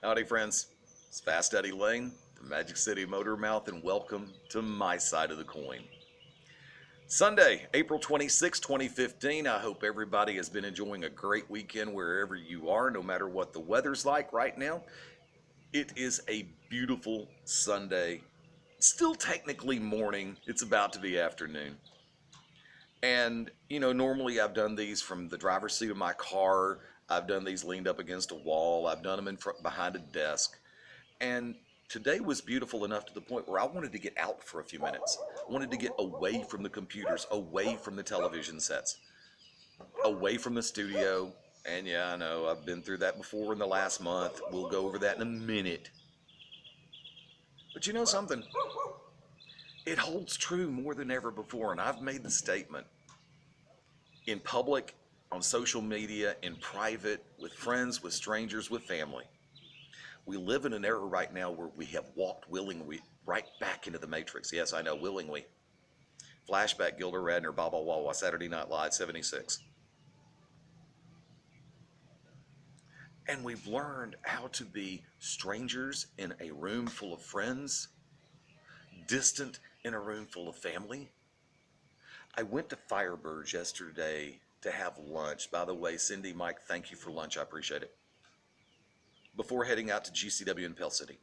Howdy, friends. It's Fast Eddie Lane, the Magic City Motor Mouth, and welcome to my side of the coin. Sunday, April 26, 2015. I hope everybody has been enjoying a great weekend wherever you are, no matter what the weather's like right now. It is a beautiful Sunday. Still technically morning. It's about to be afternoon. And, normally I've done these from the driver's seat of my car. I've done these leaned up against a wall. I've done them in front behind a desk. And today was beautiful enough to the point where I wanted to get out for a few minutes. I wanted to get away from the computers, away from the television sets, away from the studio. And yeah, I know I've been through that before in the last month. We'll go over that in a minute. But you know something? It holds true more than ever before. And I've made the statement in public, on social media, in private, with friends, with strangers, with family. We live in an era right now where we have walked willingly right back into the Matrix. Yes, I know, willingly. Flashback, Gilda Radner, Baba Wawa, Saturday Night Live, 76. And we've learned how to be strangers in a room full of friends, distant in a room full of family. I went to Firebirds yesterday to have lunch. By the way, Cindy, Mike, thank you for lunch. I appreciate it. Before heading out to GCW in Pell City.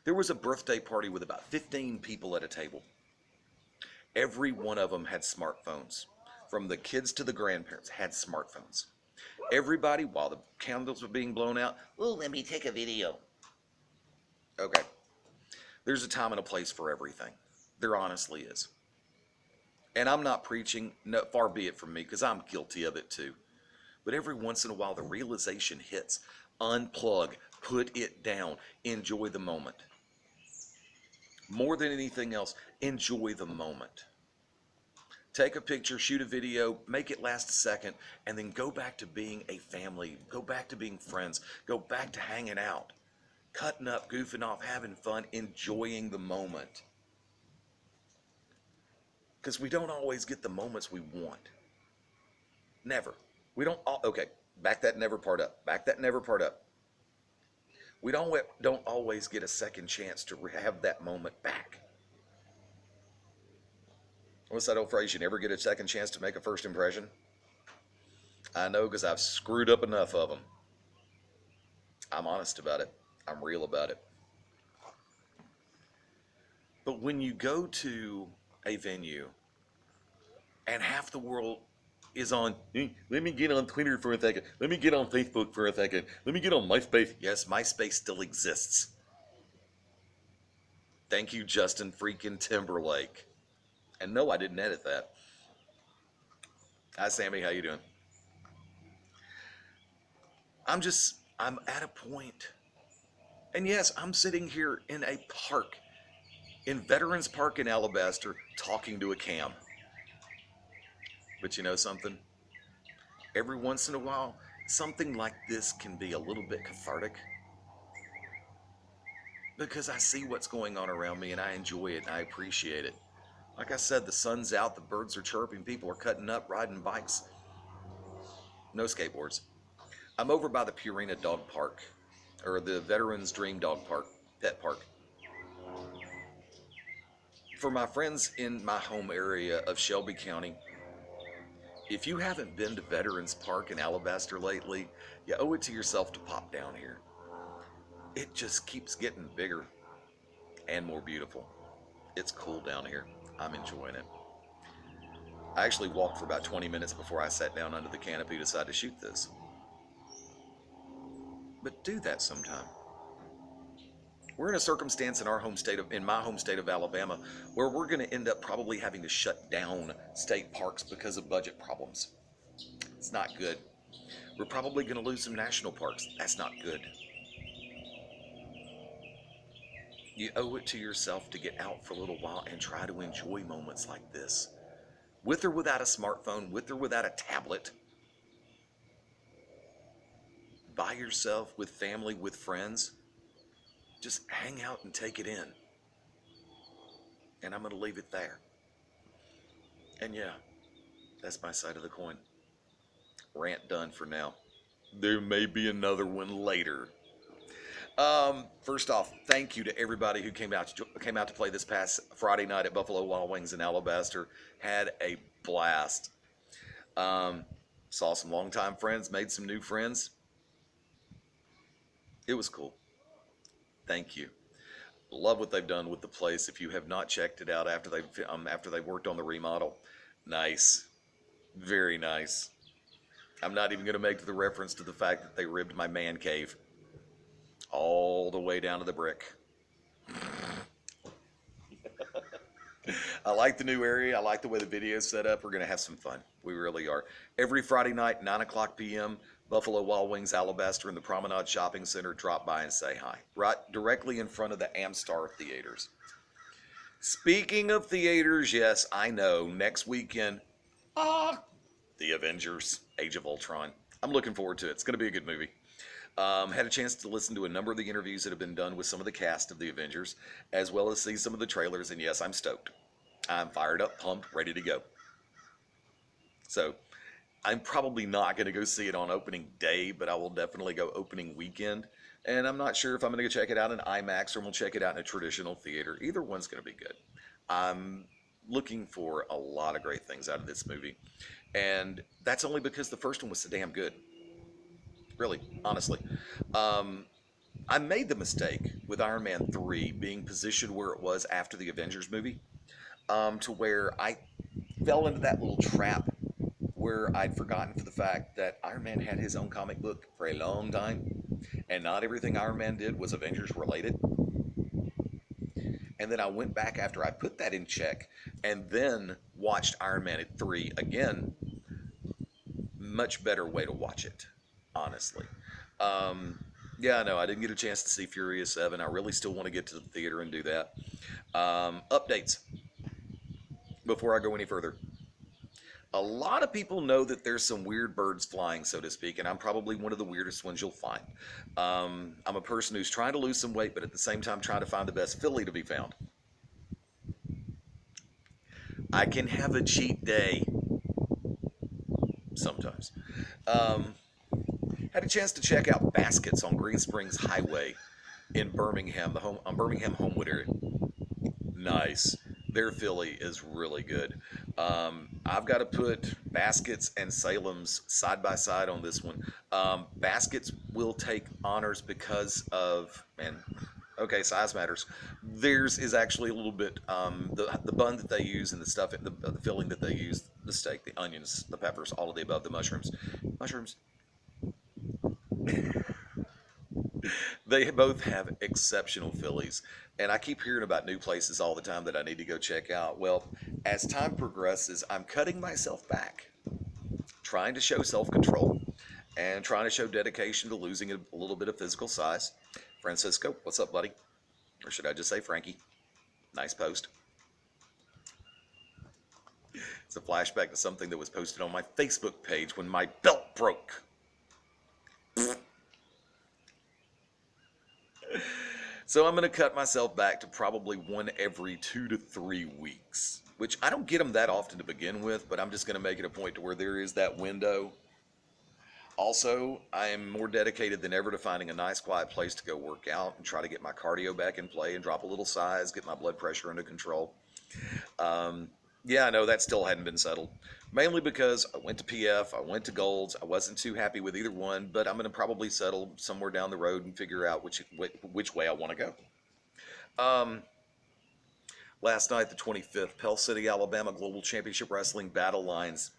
There was a birthday party with about 15 people at a table. Every one of them had smartphones. From the kids to the grandparents had smartphones. Everybody, while the candles were being blown out, oh, let me take a video. Okay. There's a time and a place for everything. There honestly is. And I'm not preaching, no, far be it from me, because I'm guilty of it too. But every once in a while, the realization hits. Unplug, put it down, enjoy the moment. More than anything else, enjoy the moment. Take a picture, shoot a video, make it last a second, and then go back to being a family, go back to being friends, go back to hanging out, cutting up, goofing off, having fun, enjoying the moment. Because we don't always get the moments we want. Never. We don't, okay, back that never part up. Back that never part up. We don't always get a second chance to have that moment back. What's that old phrase? You never get a second chance to make a first impression? I know, because I've screwed up enough of them. I'm honest about it. I'm real about it. But when you go to a venue and half the world is on, hey, let me get on Twitter for a second. Let me get on Facebook for a second. Let me get on MySpace. Yes, MySpace still exists. Thank you, Justin freaking Timberlake. And no, I didn't edit that. Hi, Sammy. How you doing? I'm at a point. And yes, I'm sitting here in a park, in Veterans Park in Alabaster, talking to a cam. But you know something? Every once in a while, something like this can be a little bit cathartic. Because I see what's going on around me and I enjoy it and I appreciate it. Like I said, the sun's out, the birds are chirping, people are cutting up, riding bikes. No skateboards. I'm over by the Purina Dog Park, or the Veterans Dream Dog Park, Pet Park. For my friends in my home area of Shelby County, if you haven't been to Veterans Park in Alabaster lately, you owe it to yourself to pop down here. It just keeps getting bigger and more beautiful. It's cool down here. I'm enjoying it. I actually walked for about 20 minutes before I sat down under the canopy to decide to shoot this. But do that sometime. We're in a circumstance in my home state of Alabama, where we're going to end up probably having to shut down state parks because of budget problems. It's not good. We're probably going to lose some national parks. That's not good. You owe it to yourself to get out for a little while and try to enjoy moments like this. With or without a smartphone, with or without a tablet. By yourself, with family, with friends. Just hang out and take it in. And I'm going to leave it there. And yeah, that's my side of the coin. Rant done for now. There may be another one later. First off, thank you to everybody who came out to play this past Friday night at Buffalo Wild Wings in Alabaster. Had a blast. Um, Saw some longtime friends, made some new friends. It was cool. Thank you. Love what they've done with the place. If you have not checked it out after they've worked on the remodel, nice, very nice. I'm not even going to make the reference to the fact that they ribbed my man cave all the way down to the brick. I like the new area. I like the way the video's set up. We're going to have some fun. We really are. Every Friday night, 9 o'clock p.m., Buffalo Wild Wings Alabaster in the Promenade Shopping Center. Drop by and say hi. Right directly in front of the Amstar Theaters. Speaking of theaters, yes, I know. Next weekend, The Avengers, Age of Ultron. I'm looking forward to it. It's going to be a good movie. Had a chance to listen to a number of the interviews that have been done with some of the cast of The Avengers, as well as see some of the trailers, and yes, I'm stoked. I'm fired up, pumped, ready to go. So, I'm probably not going to go see it on opening day, but I will definitely go opening weekend. And I'm not sure if I'm going to go check it out in IMAX or we'll check it out in a traditional theater. Either one's going to be good. I'm looking for a lot of great things out of this movie. And that's only because the first one was so damn good. Really, honestly. I made the mistake with Iron Man 3 being positioned where it was after the Avengers movie, to where I fell into that little trap where I'd forgotten for the fact that Iron Man had his own comic book for a long time, and not everything Iron Man did was Avengers related. And then I went back after I put that in check and then watched Iron Man 3 again. Much better way to watch it, honestly. Yeah, no, I didn't get a chance to see Furious 7. I really still want to get to the theater and do that. Updates before I go any further. A lot of people know that there's some weird birds flying, so to speak, and I'm probably one of the weirdest ones you'll find. I'm a person who's trying to lose some weight, but at the same time trying to find the best filly to be found. I can have a cheat day sometimes. Um, Had a chance to check out Baskets on Green Springs Highway in Birmingham, Birmingham Homewood area. Nice. Their filly is really good. I've got to put Baskets and Salem's side by side on this one. Baskets will take honors because of, man, okay, size matters. Theirs is actually a little bit, the bun that they use and the stuff, the filling that they use, the steak, the onions, the peppers, all of the above, the mushrooms. Mushrooms. They both have exceptional fillies, and I keep hearing about new places all the time that I need to go check out. Well, as time progresses, I'm cutting myself back, trying to show self-control, and trying to show dedication to losing a little bit of physical size. Francisco, what's up, buddy? Or should I just say Frankie? Nice post. It's a flashback to something that was posted on my Facebook page when my belt broke. So I'm going to cut myself back to probably one every 2 to 3 weeks, which I don't get them that often to begin with, but I'm just going to make it a point to where there is that window. Also, I am more dedicated than ever to finding a nice quiet place to go work out and try to get my cardio back in play and drop a little size, get my blood pressure under control. Yeah, I know that still hadn't been settled. Mainly because I went to PF, I went to Golds. I wasn't too happy with either one, but I'm going to probably settle somewhere down the road and figure out which way I want to go. Last night, the 25th, Pell City, Alabama Global Championship Wrestling Battle Lines.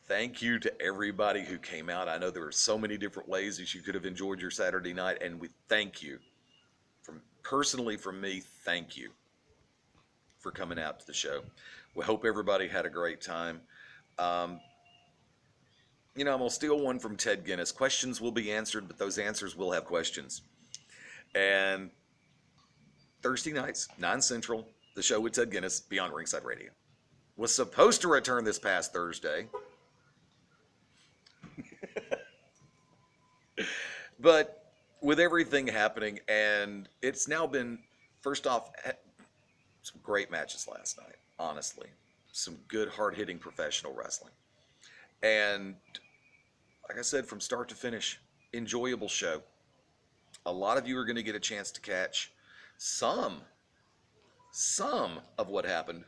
Thank you to everybody who came out. I know there were so many different ways that you could have enjoyed your Saturday night, and we thank you. Personally, from me, thank you for coming out to the show. We hope everybody had a great time. I'm going to steal one from Ted Guinness. Questions will be answered, but those answers will have questions. And Thursday nights, 9 Central, the show with Ted Guinness, Beyond Ringside Radio, was supposed to return this past Thursday. But with everything happening, and it's now been, first off, some great matches last night, honestly. Some good, hard-hitting professional wrestling. And like I said, from start to finish, enjoyable show. A lot of you are going to get a chance to catch some of what happened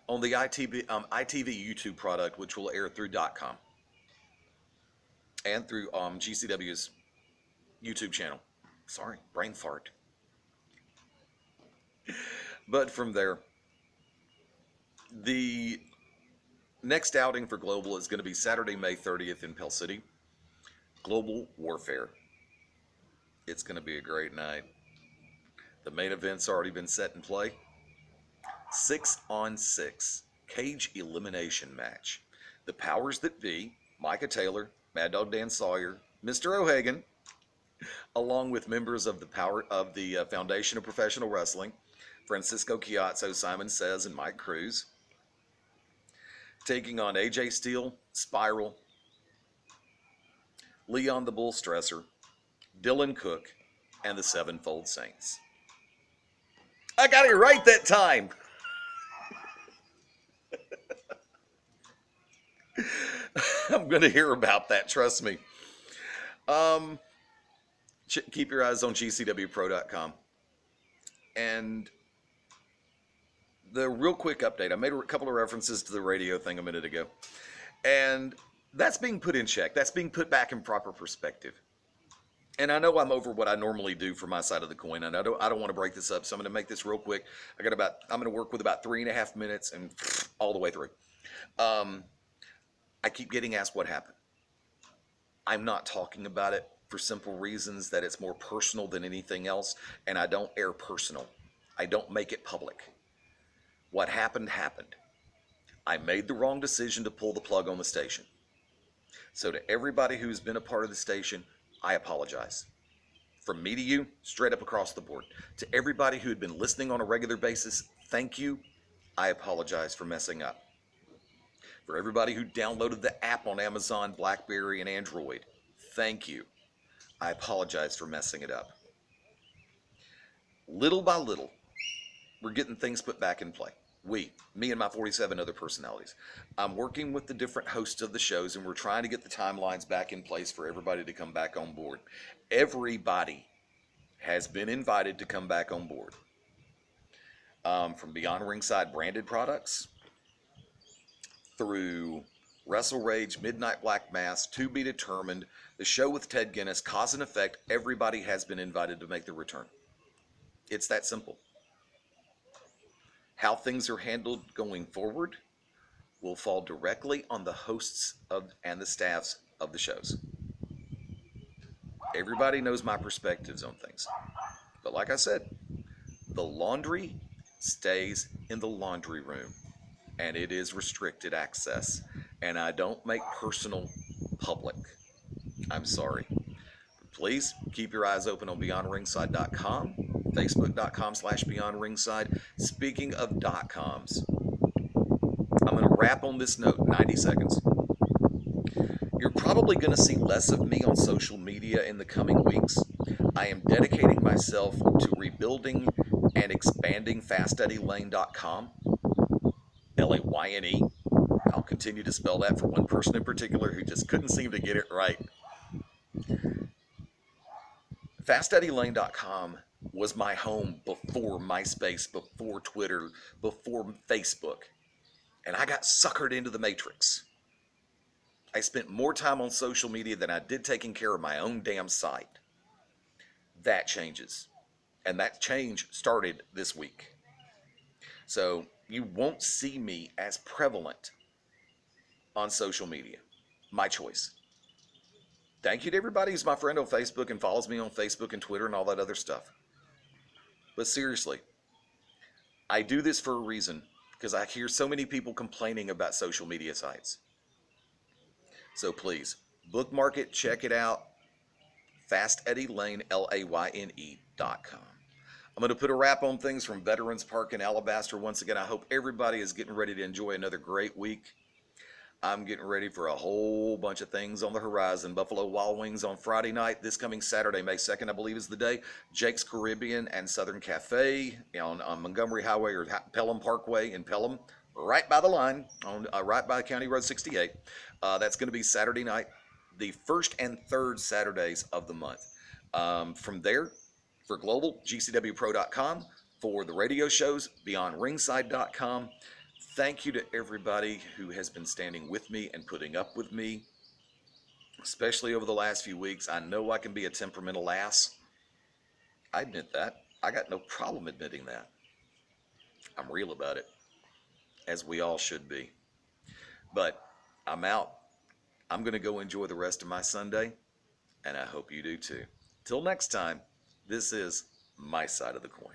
on the ITV YouTube product, which will air through .com and through GCW's YouTube channel. Sorry, brain fart. But from there, the next outing for Global is going to be Saturday, May 30th in Pell City. Global Warfare. It's going to be a great night. The main event's already been set in play. 6-on-6 cage elimination match. The powers that be, Micah Taylor, Mad Dog Dan Sawyer, Mr. O'Hagan, along with members of the Foundation of Professional Wrestling, Francisco Chiazzo, Simon Says, and Mike Cruz, taking on AJ Steele, Spiral, Leon the Bull Stresser, Dylan Cook, and the Sevenfold Saints. I got it right that time. I'm going to hear about that, trust me. Keep your eyes on GCWPro.com. And the real quick update, I made a couple of references to the radio thing a minute ago. And that's being put in check. That's being put back in proper perspective. And I know I'm over what I normally do for my side of the coin, and I don't want to break this up, so I'm going to make this real quick. I'm going to work with about 3.5 minutes and all the way through. I keep getting asked what happened. I'm not talking about it for simple reasons that it's more personal than anything else, and I don't air personal. I don't make it public. What happened, happened. I made the wrong decision to pull the plug on the station. So to everybody who's been a part of the station, I apologize. From me to you, straight up across the board. To everybody who had been listening on a regular basis, thank you. I apologize for messing up. For everybody who downloaded the app on Amazon, BlackBerry, and Android, thank you. I apologize for messing it up. Little by little, we're getting things put back in play. Me and my 47 other personalities. I'm working with the different hosts of the shows, and we're trying to get the timelines back in place for everybody to come back on board. Everybody has been invited to come back on board. From Beyond Ringside branded products, through Wrestle Rage, Midnight Black Mass, To Be Determined, the show with Ted Guinness, Cause and Effect, everybody has been invited to make the return. It's that simple. How things are handled going forward will fall directly on the hosts and the staffs of the shows. Everybody knows my perspectives on things. But like I said, the laundry stays in the laundry room, and it is restricted access. And I don't make personal public. I'm sorry. But please keep your eyes open on BeyondRingside.com. Facebook.com/BeyondRingside. Speaking of .coms, I'm going to wrap on this note, 90 seconds. You're probably going to see less of me on social media in the coming weeks. I am dedicating myself to rebuilding and expanding FastEddieLane.com, Layne. I'll continue to spell that for one person in particular who just couldn't seem to get it right. FastEddieLane.com was my home before MySpace, before Twitter, before Facebook. And I got suckered into the matrix. I spent more time on social media than I did taking care of my own damn site. That changes. And that change started this week. So you won't see me as prevalent on social media. My choice. Thank you to everybody who's my friend on Facebook and follows me on Facebook and Twitter and all that other stuff. But seriously, I do this for a reason, because I hear so many people complaining about social media sites. So please, bookmark it, check it out. FastEddieLane, LAYNE.com. I'm going to put a wrap on things from Veterans Park in Alabaster. Once again, I hope everybody is getting ready to enjoy another great week. I'm getting ready for a whole bunch of things on the horizon. Buffalo Wild Wings on Friday night. This coming Saturday, May 2nd, I believe is the day. Jake's Caribbean and Southern Cafe on Montgomery Highway or Pelham Parkway in Pelham, right by the line, right by County Road 68. That's going to be Saturday night. the first and third Saturdays of the month. From there, for global, GCWPro.com. For the radio shows, BeyondRingside.com. Thank you to everybody who has been standing with me and putting up with me, especially over the last few weeks. I know I can be a temperamental ass. I admit that. I got no problem admitting that. I'm real about it, as we all should be. But I'm out. I'm going to go enjoy the rest of my Sunday, and I hope you do too. Till next time, this is my side of the coin.